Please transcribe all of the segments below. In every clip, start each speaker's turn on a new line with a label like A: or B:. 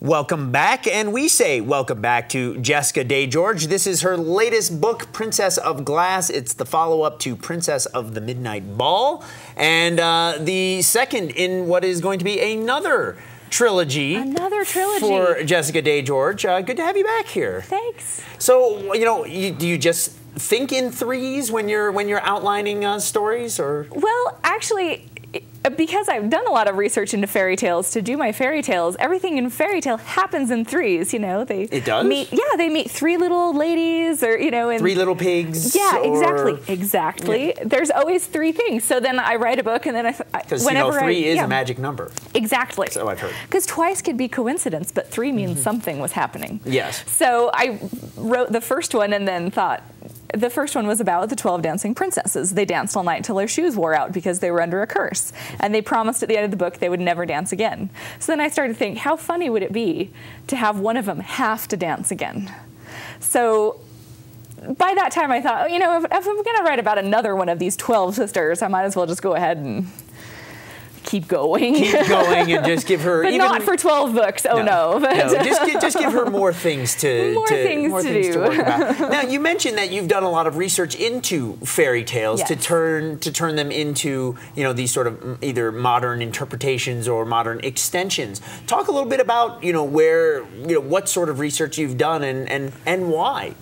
A: Welcome back, and we say welcome back to Jessica Day George. This is her latest book, Princess of Glass. It's the follow-up to Princess of the Midnight Ball, and the second in what is going to be another trilogy.
B: Another trilogy.
A: For Jessica Day George. Good to have you back here.
B: Thanks.
A: So, you know, do you just think in threes when you're outlining stories, or?
B: Well, actually, because I've done a lot of research into fairy tales, to do my fairy tales, everything in fairy tale happens in threes. You know,
A: it does.
B: They meet three little ladies, or and
A: three little pigs.
B: Yeah, exactly. Yeah. There's always three things. So then I write a book, and then
A: because three is a magic number.
B: Exactly.
A: So I've heard.
B: Because twice could be coincidence, but three means something was happening.
A: Yes.
B: So I wrote the first one, and then thought. The first one was about the 12 dancing princesses. They danced all night until their shoes wore out because they were under a curse. And they promised at the end of the book they would never dance again. So then I started to think, how funny would it be to have one of them have to dance again? So by that time I thought, if I'm going to write about another one of these 12 sisters, I might as well just go ahead and keep going.
A: Keep going and just give her...
B: but not for 12 books, no.
A: Just give her more things to...
B: More things to do.
A: To work about. Now, you mentioned that you've done a lot of research into fairy tales. Yes. to turn them into, these sort of either modern interpretations or modern extensions. Talk a little bit about, what sort of research you've done and why.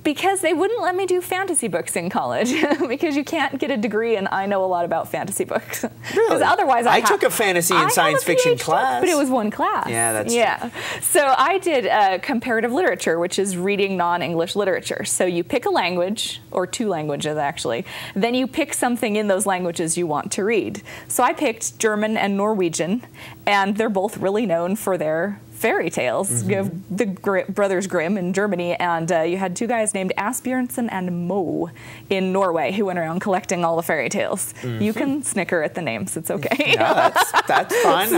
B: Because they wouldn't let me do fantasy books in college, because you can't get a degree in I know a lot about fantasy books.
A: Really?
B: Otherwise
A: I took a fantasy and science fiction class.
B: But it was one class.
A: Yeah, that's
B: true. So I did comparative literature, which is reading non-English literature. So you pick a language, or two languages actually, then you pick something in those languages you want to read. So I picked German and Norwegian, and they're both really known for their fairy tales. You have the Brothers Grimm in Germany, and you had two guys named Asbjørnsen and Mo in Norway who went around collecting all the fairy tales. You can snicker at the names, it's okay.
A: No, that's fine.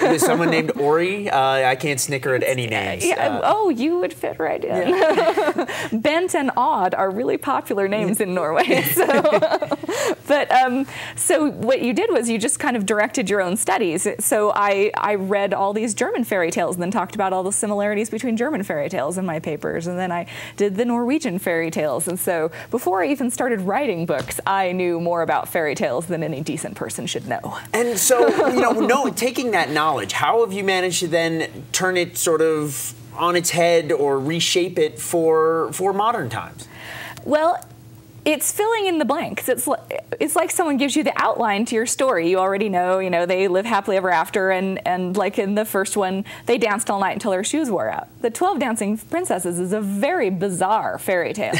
A: There's someone named Ori. I can't snicker at any names.
B: You would fit right in. Yeah. Bent and Odd are really popular names in Norway. So what you did was you just kind of directed your own studies. So I read all these German fairy tales and then talked about all the similarities between German fairy tales in my papers, and then I did the Norwegian fairy tales. And so before I even started writing books, I knew more about fairy tales than any decent person should know.
A: And so, taking that knowledge, how have you managed to then turn it sort of on its head or reshape it for modern times?
B: Well, it's filling in the blanks. It's like someone gives you the outline to your story. You already know, they live happily ever after, and like in the first one, they danced all night until their shoes wore out. The 12 Dancing Princesses is a very bizarre fairy tale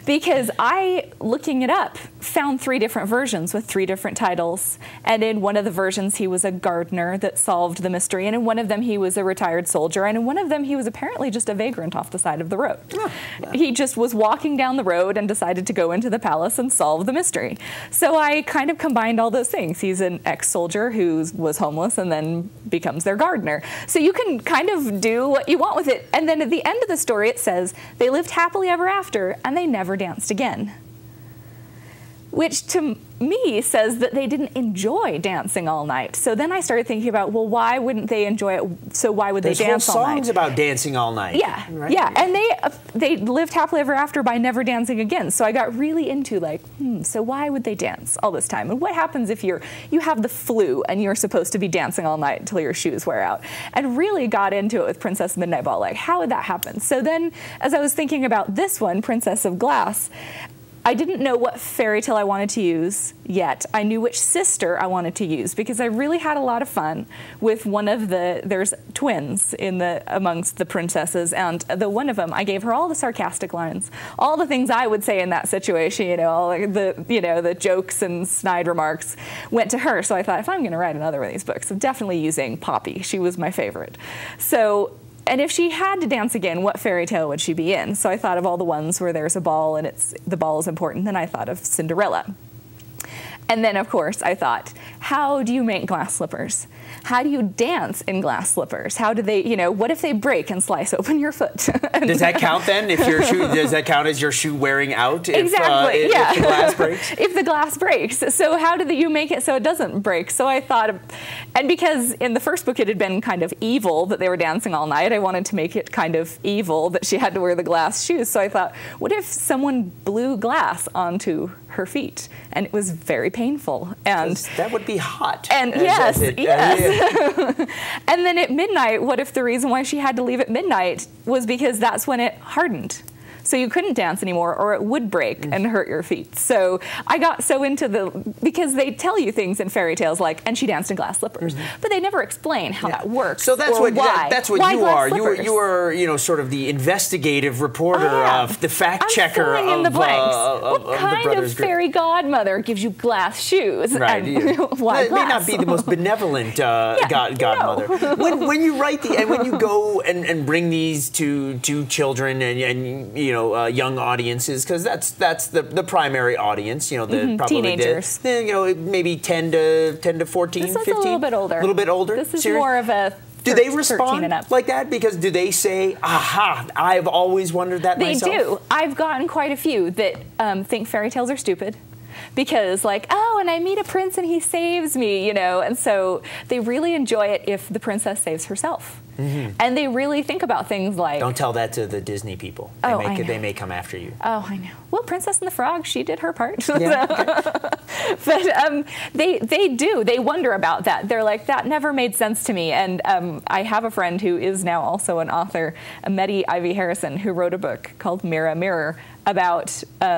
B: because I, looking it up, found three different versions with three different titles. And in one of the versions, he was a gardener that solved the mystery, and in one of them, he was a retired soldier, and in one of them, he was apparently just a vagrant off the side of the road. Oh, yeah. He just was walking down the road and decided to go into the palace and solve the mystery. So I kind of combined all those things. He's an ex-soldier who was homeless and then becomes their gardener. So you can kind of do what you want with it. And then at the end of the story, it says, they lived happily ever after and they never danced again. Which to me says that they didn't enjoy dancing all night. So then I started thinking about, well, why wouldn't they enjoy it? So why would they dance all night?
A: There's songs about dancing all night.
B: Yeah, right? Yeah, and they lived happily ever after by never dancing again. So I got really into so why would they dance all this time? And what happens if you have the flu and you're supposed to be dancing all night until your shoes wear out? And really got into it with Princess Midnight Ball. Like, how would that happen? So then, as I was thinking about this one, Princess of Glass, I didn't know what fairy tale I wanted to use yet. I knew which sister I wanted to use because I really had a lot of fun with one of there's twins amongst the princesses, and the one of them, I gave her all the sarcastic lines, all the things I would say in that situation, all the jokes and snide remarks went to her. So I thought, if I'm gonna write another one of these books, I'm definitely using Poppy. She was my favorite. So, and if she had to dance again, what fairy tale would she be in? So I thought of all the ones where there's a ball and the ball is important. Then I thought of Cinderella. And then, of course, I thought, how do you make glass slippers? How do you dance in glass slippers? How do they, what if they break and slice open your foot?
A: Does that count then? If your shoe, does that count as your shoe wearing out?
B: Exactly, yeah.
A: If the glass breaks?
B: If the glass breaks. So how do you make it so it doesn't break? So I thought, and because in the first book it had been kind of evil that they were dancing all night, I wanted to make it kind of evil that she had to wear the glass shoes. So I thought, what if someone blew Onto her feet, and it was very painful, and
A: that would be hot.
B: And yes. And then at midnight, what if the reason why she had to leave at midnight was because that's when it hardened? So you couldn't dance anymore, or it would break and hurt your feet. So I got so into because they tell you things in fairy tales like, and she danced in glass slippers, but they never explain how that works.
A: So that's what
B: why
A: you are. You are sort of the investigative reporter, of the fact checker
B: filling in the blanks. What kind of
A: group.
B: Fairy godmother gives you glass shoes?
A: Right.
B: Why
A: it may not be the most benevolent godmother.
B: No.
A: When you write and when you go and bring these to children and young audiences, because that's the primary audience. Probably
B: teenagers.
A: Maybe 10 to 14,
B: this is
A: 15.
B: a little bit older.
A: A little bit older.
B: This is more of a.
A: Do they respond like that? Because do they say, "Aha! I've always wondered that myself"?
B: They do. I've gotten quite a few that think fairy tales are stupid. Because and I meet a prince and he saves me, and so they really enjoy it if the princess saves herself. And they really think about things like...
A: Don't tell that to the Disney people. They may come after you.
B: Oh, I know. Well, Princess and the Frog, she did her part.
A: Yeah, okay.
B: But they do. They wonder about that. They're like, that never made sense to me. And I have a friend who is now also an author, Meddy Ivy Harrison, who wrote a book called Mirror, Mirror, about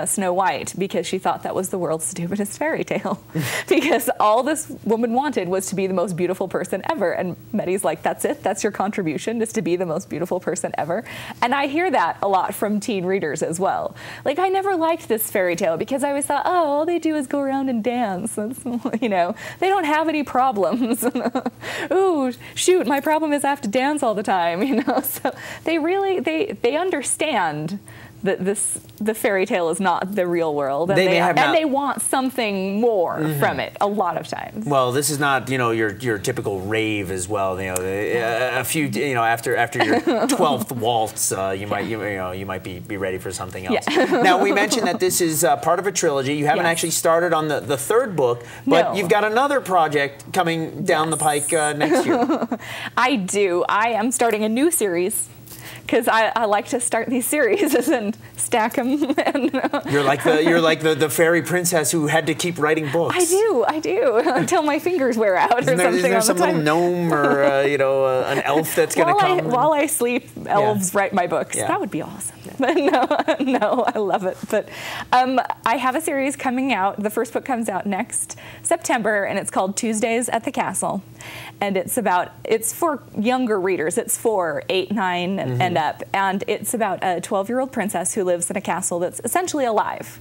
B: Snow White, because she thought that was the world's stupidest fairy tale. Because all this woman wanted was to be the most beautiful person ever. And Meddy's like, that's it? That's your contribution, is to be the most beautiful person ever? And I hear that a lot from teen readers as well. Like, I never liked this fairy tale because I always thought, all they do is go around and dance. That's, they don't have any problems. Ooh, shoot, my problem is I have to dance all the time, So they really, they understand that the fairy tale is not the real world, and they want something more from it a lot of times.
A: Well, this is not your typical rave as well. A few after your 12th waltz, you might be ready for something else.
B: Yeah.
A: Now, we mentioned that this is part of a trilogy. You haven't actually started on the third book, but you've got another project coming down the pike next year.
B: I do. I am starting a new series, because I like to start these series and stack them.
A: You're like the fairy princess who had to keep writing books.
B: I do until my fingers wear out. Isn't there some little
A: gnome or an elf that's going to come?
B: While I sleep, elves write my books. Yeah. That would be awesome. Yeah. But no, I love it. But I have a series coming out. The first book comes out next September, and it's called Tuesdays at the Castle. And it's for younger readers. It's for 8, 9, and up. And it's about a 12-year-old princess who lives in a castle that's essentially alive.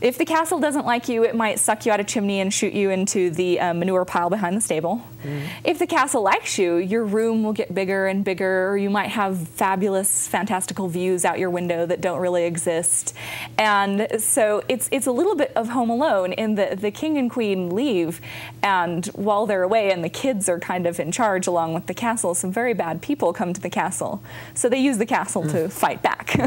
B: If the castle doesn't like you, it might suck you out a chimney and shoot you into the manure pile behind the stable. If the castle likes you, your room will get bigger and bigger, or you might have fabulous, fantastical views out your window that don't really exist. And so it's a little bit of Home Alone in the king and queen leave, and while they're away and the kids are kind of in charge along with the castle, some very bad people come to the castle. So they use the castle to fight back.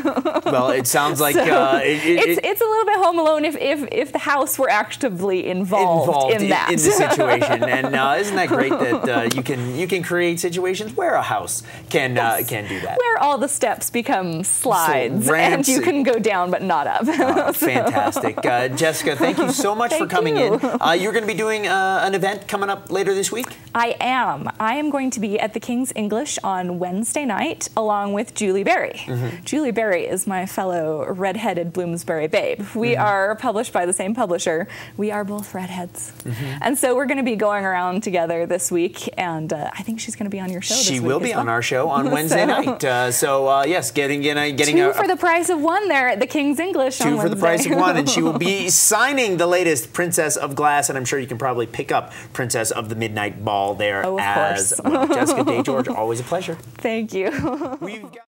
A: Well, it sounds like
B: it's a little bit Home Alone if the house were actively involved in that.
A: In the situation. And isn't that great that you can create situations where a house can do that? Where
B: all the steps become slides and you can go down but not up.
A: Fantastic. Jessica, thank you so much for coming in. You're going to be doing an event coming up later this week?
B: I am. I am going to be at the King's English on Wednesday night along with Julie Berry. Julie Berry is my fellow redheaded Bloomsbury babe. We are published by the same publisher. We are both redheads. And so we're going to be going around together this week, and I think she's going to be on your show this week.
A: She will be on our show on Wednesday night. Yes, getting
B: two for the price of one there at the King's English on Wednesday.
A: Two for the price of one, and she will be signing the latest Princess of Glass, and I'm sure you can probably pick up Princess of the Midnight Ball there
B: as
A: well. Jessica Day George, always a pleasure.
B: Thank you.
A: We've got